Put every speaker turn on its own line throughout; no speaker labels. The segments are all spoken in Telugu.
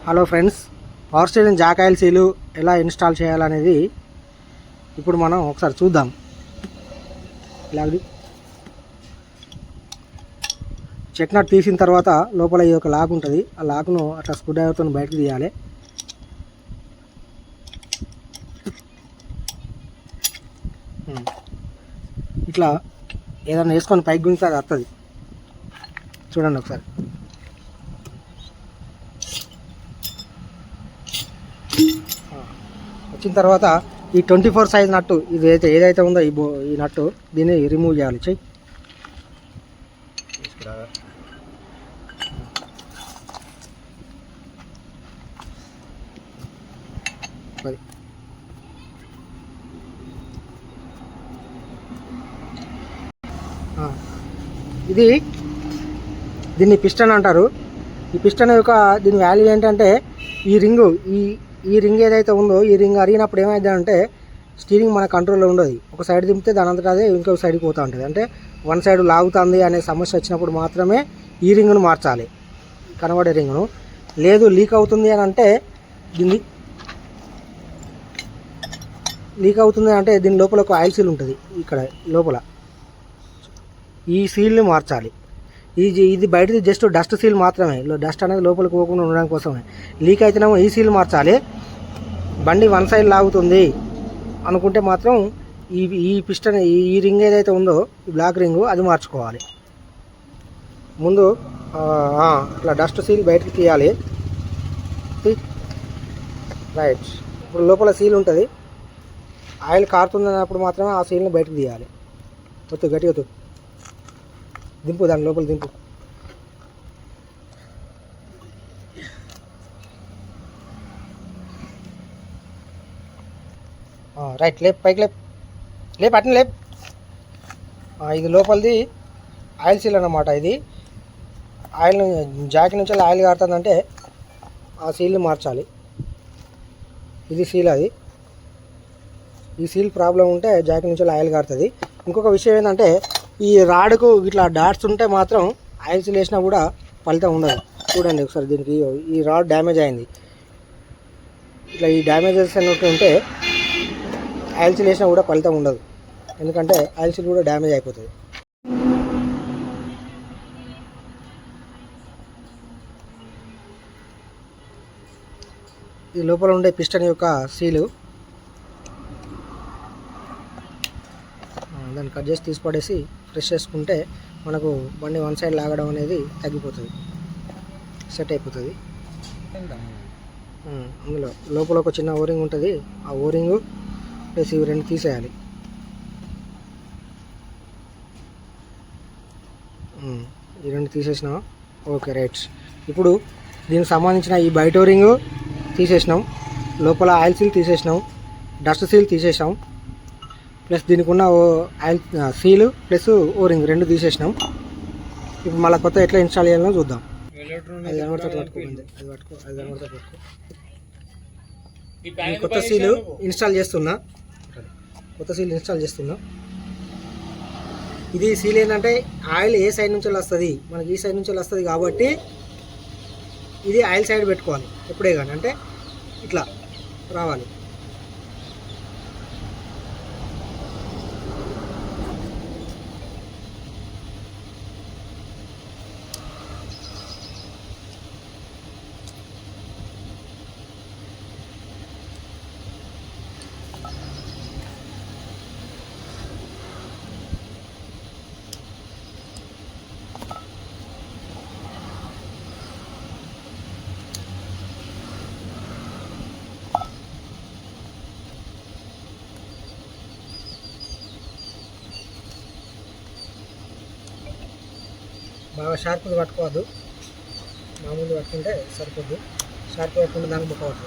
Hello friends, power station Jack oil seal ఎలా ఇన్స్టాల్ చేయాలనేది ఇప్పుడు మనం ఒకసారి చూద్దాం. ఇలాగ చెక్ నట్ తీసిన తర్వాత లోపల ఈ ఒక లాక్ ఉంటుంది. ఆ లాక్ను అట్లా స్క్రూ డ్రైవర్తో బయటకు తీయాలి. ఇట్లా ఏదైనా వేసుకొని పైకి గుంజితే అది వస్తుంది. చూడండి ఒకసారి. వచ్చిన తర్వాత ఈ 24 సైజ్ నట్టు ఇది ఏదైతే ఉందో ఈ నట్టు దీన్ని రిమూవ్ చేయాలి. చెయ్యి. ఇది దీన్ని పిస్టన్ అంటారు. ఈ పిస్టన్ యొక్క దీని వాల్యూ ఏంటంటే ఈ రింగు ఈ రింగ్ ఏదైతే ఉందో ఈ రింగ్ అరిగినప్పుడు ఏమైంది అంటే స్టీరింగ్ మన కంట్రోల్లో ఉండదు. ఒక సైడ్ దింపితే దాని అంతటా అదే ఇంకొక సైడ్కి పోతూ ఉంటుంది. అంటే వన్ సైడ్ లాగుతుంది అనే సమస్య వచ్చినప్పుడు మాత్రమే ఈ రింగ్ను మార్చాలి, కనబడే రింగ్ను. లేదు లీక్ అవుతుంది అని అంటే దీని లోపల ఒక ఆయిల్ సీల్ ఉంటుంది. ఇక్కడ లోపల ఈ సీల్ని మార్చాలి. ఇది బయటది జస్ట్ డస్ట్ సీల్ మాత్రమే. డస్ట్ అనేది లోపలికి పోకుండా ఉండడం కోసమే. లీక్ అయితేనేమో ఈ సీల్ మార్చాలి. బండి వన్ సైడ్ లాగుతుంది అనుకుంటే మాత్రం ఈ పిస్టన్ ఈ రింగ్ ఏదైతే ఉందో ఈ బ్లాక్ రింగు అది మార్చుకోవాలి. ముందు ఇట్లా డస్ట్ సీల్ బయటకు తీయాలి. రైట్. ఇప్పుడు లోపల సీల్ ఉంటుంది. ఆయిల్ కారుతుంది అన్నప్పుడు మాత్రమే ఆ సీల్ని బయటకు తీయాలి. ఒత్తు గట్టి ఒత్తు, దింపు, దాని లోపల దింపు. రైట్. లేప్, పైకి లేప్ అట్ని లేప్. ఇది లోపలిది ఆయిల్ సీల్ అన్నమాట. ఇది ఆయిల్ జాకి నుంచి ఆయిల్ కారుతుందంటే ఆ సీల్ని మార్చాలి. ఇది సీల్. అది ఈ సీల్ ప్రాబ్లం ఉంటే జాకి నుంచి ఆయిల్ కారుతుంది. ఇంకొక విషయం ఏంటంటే ఈ రాడ్కు ఇట్లా డాట్స్ ఉంటే మాత్రం ఆయిల్ సీల్ వేసినా కూడా ఫలితం ఉండదు. చూడండి ఒకసారి. దీనికి ఈ రాడ్ డ్యామేజ్ అయింది. ఇట్లా ఈ డ్యామేజెస్ అన్నట్టు ఉంటే ఆయిల్ సీల్ వేసినా కూడా ఫలితం ఉండదు. ఎందుకంటే ఆయిల్ సీల్ కూడా డ్యామేజ్ అయిపోతుంది. ఈ లోపల ఉండే పిస్టన్ యొక్క సీలు దాన్ని కట్ చేసి తీసి పడేసి ఫ్రెష్ చేసుకుంటే మనకు బండి వన్ సైడ్ లాగడం అనేది తగ్గిపోతుంది, సెట్ అయిపోతుంది. అందులో లోపల ఒక చిన్న ఓరింగ్ ఉంటుంది. ఆ ఓరింగు ప్లస్ ఇవి రెండు తీసేయాలి. ఈ రెండు తీసేసినాం. Okay, right. ఇప్పుడు దీనికి సంబంధించిన ఈ బయట ఓరింగు తీసేసినాం, లోపల ఆయిల్ సీల్ తీసేసినాం, డస్ట్ సీల్ తీసేసాం, ప్లస్ దీనికి ఉన్న ఆయిల్ సీలు ప్లస్ ఓరింగ్ రెండు తీసేసినాం. ఇప్పుడు మళ్ళీ కొత్త ఎట్లా ఇన్స్టాల్ చేయాలో చూద్దాం. అది కొత్త సీలు ఇన్స్టాల్ చేస్తున్నా. ఇది సీల్ ఏంటంటే ఆయిల్ ఏ సైడ్ నుంచి వస్తుంది, మనకి ఈ సైడ్ నుంచి వస్తుంది కాబట్టి ఇది ఆయిల్ సైడ్ పెట్టుకోవాలి ఎప్పుడే కానీ. అంటే ఇట్లా రావాలి. బాగా షార్ప్గా పట్టుకోవద్దు, మామూలు పట్టుకుంటే సరిపోద్దు. షార్ప్గా పట్టుకుంటే దానికి ముక్కవద్దు.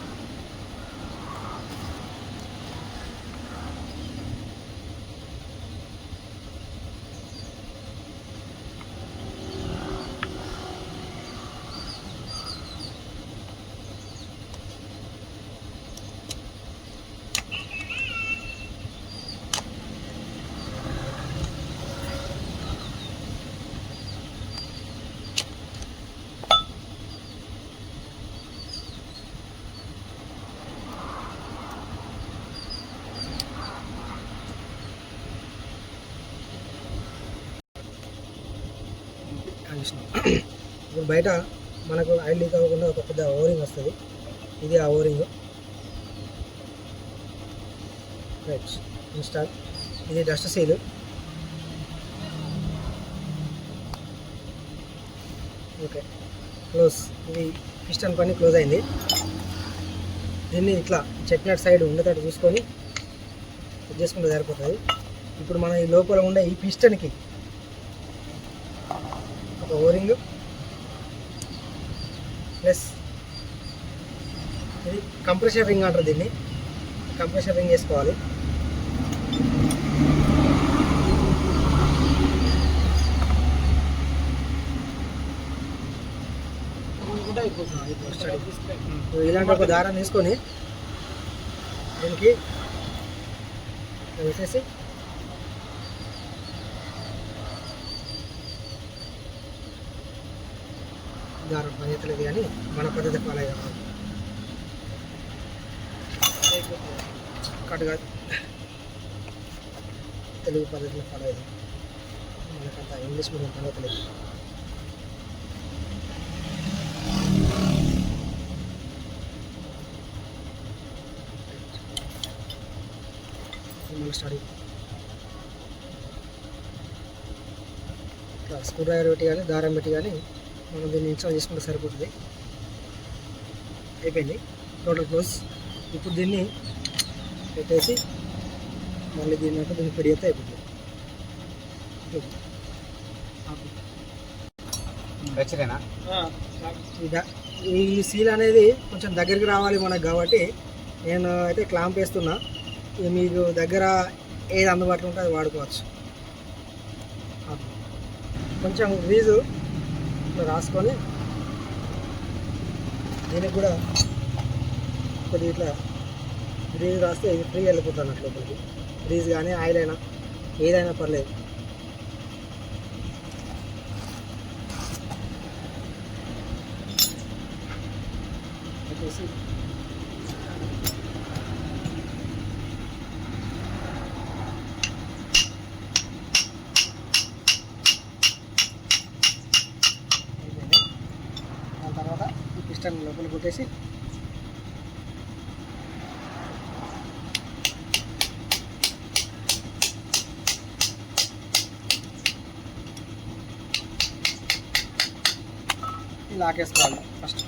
చూసినాం. ఇప్పుడు బయట మనకు ఆయిల్ లీక్ అవ్వకుండా ఒక పెద్ద ఓరింగ్ వస్తుంది. ఇది ఆ ఓరింగ్. Right, install. ఇది డస్ట్ సీల్. Okay, close. ఇది పిస్టన్ పని క్లోజ్ అయింది. దీన్ని ఇట్లా చెక్నట్ సైడ్ ఉండేటట్టు చూసుకొని సెట్ చేసుకుంటే సరిపోతుంది. ఇప్పుడు మనం ఈ లోపల ఉండే ఈ పిస్టన్కి ఒక ఓరింగ్ ప్లస్ ఇది కంప్రెషర్ రింగ్ అంటారు. దీన్ని కంప్రెషర్ రింగ్ వేసుకోవాలి. ఇలాంటి ఒక దారం తీసుకొని దీనికి పెట్టేసి దారం పనిచేయలేదు కానీ మన పద్ధతి ఫాలో అయ్యాము. కట్ కాదు, తెలుగు పద్ధతిలో ఫాలో అయ్యాం. మనకంత ఇంగ్లీష్ మీడియం పద్ధతులేదు. మళ్ళీ స్టార్ట్ ఇట్లా స్క్రూ డ్రైవర్ పెట్టి కానీ దారం పెట్టి కానీ మనం దీన్ని ఇన్స్టాల్ చేసుకుంటే సరిపోతుంది. అయిపోయింది, టోటల్ క్లోజ్. ఇప్పుడు దీన్ని పెట్టేసి మళ్ళీ దీన్ని పెడి అయితే అయిపోతుంది. ఈ సీల్ అనేది కొంచెం దగ్గరికి రావాలి మనకు కాబట్టి నేను అయితే క్లాంప్ వేస్తున్నా. మీకు దగ్గర ఏది అందుబాటులో ఉంటే అది వాడుకోవచ్చు. కొంచెం గ్రీజు ఇట్లా రాసుకొని దీనికి కూడా కొద్దిగా ఇట్లా గ్రీజ్ రాస్తే ఇది ఫ్రీ వెళ్ళిపోతుంది అన్నట్లు లోపలికి. గ్రీజ్ కానీ ఆయిల్ అయినా ఏదైనా పర్లేదు. వచ్చేసి దాని తర్వాత ఈ పిస్టన్ లోపల కొట్టేసి లాకేసుకోవాలి ఫస్ట్.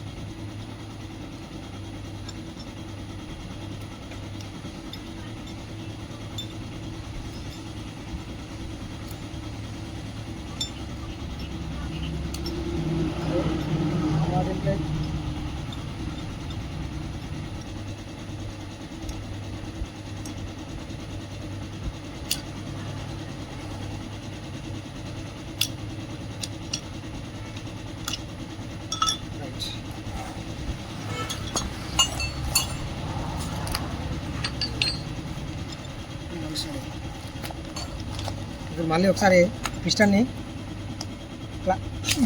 ఇప్పుడు మళ్ళీ ఒకసారి పిస్టన్ని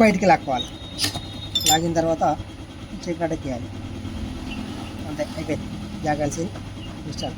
బయటికి లాక్కోవాలి. లాగిన తర్వాత చెక్ అటెక్కేయాలి. అంతే, అయిపోయింది. జాగాల్సి పిస్టన్.